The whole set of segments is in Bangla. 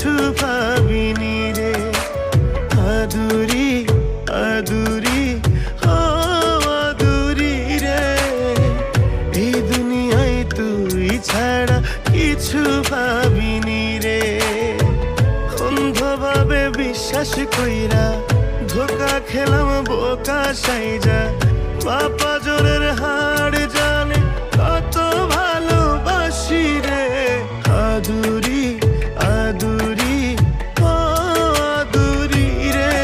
কিছু ভাবিনি রে। আদুরি আদুরি ও আদুরি রে, এই দুনিয়ায় তুই ছাড়া কিছু ভাবিনি রে। অন্ধভাবে বিশ্বাস কইরা ধোকা খেলাম বোকা সাইজা, বাপা জোরের হাড় জানে কত ভালোবাসি রে। আদুরি আদুরি ও আদুরি রে,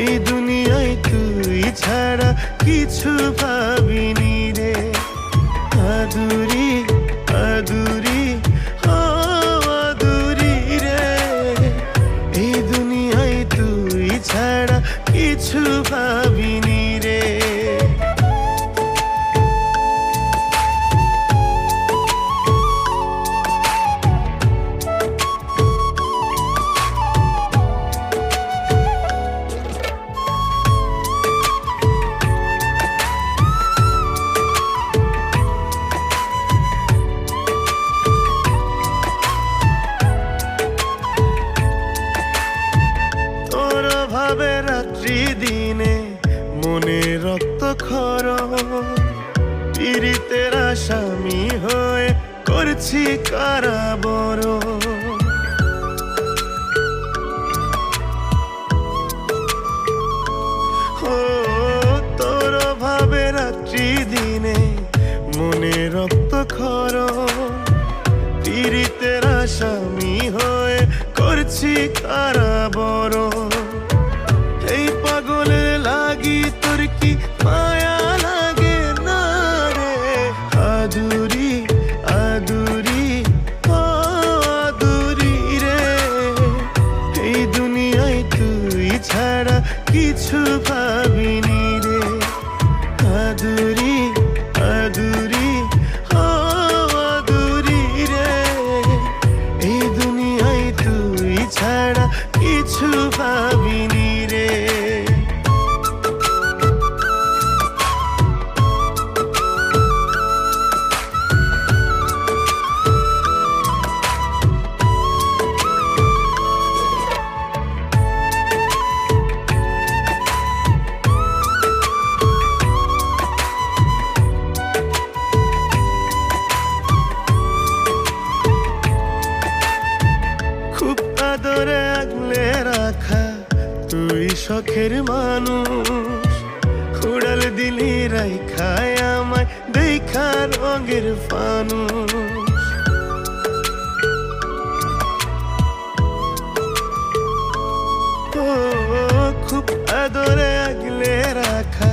এই দুনিয়ায় তুই ছাড়া কিছু ভাবিনি রে। আদুরি আদুরি ও আদুরি রে, এই দুনিয়ায় তুই ছাড়া কিছু ভাবিনি রে। তোর ভাবে রাত্রি দিনে মনে রক্ত খর, পীড়িতের আসামি হয়ে করছি কারাবর। ও তোর ভাবে রাত্রি দিনে মনে রক্ত খর, পীড়িতের আসামি হয়ে করছি কারাবর। এই পাগলের লাগি তোর কি মায়া লাগে না রে। আদুরি আদুরি ও আদুরি রে, এই দুনিয়ায় তুই ছাড়া কিছু ভাবিনি রে। আদুরি আদুরি ও আদুরি রে, এই দুনিয়ায় তুই ছাড়া কিছু ভাবিনি রে। খুব আদরে আগলে রাখা তুই শখের মানুষ, উড়াল দিলি রাইখায় আমায় দেখা রঙের ফানুষ। ও খুব আদরে আগলে রাখা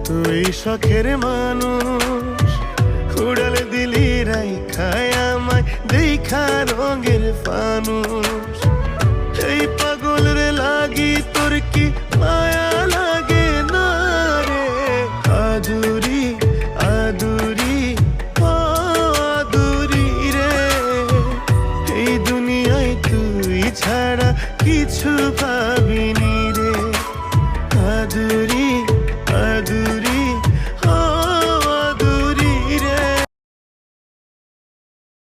তুই শখের মানুষ, উড়াল দিলি রাইখায় আমায় দেখা রঙের ফানুষ। এই পাগলের লাগি তোর কি মায়া লাগে না রে। আদুরি আদুরি ও আদুরি রে, এই দুনিয়ায় তুই ছাড়া কিছু ভাব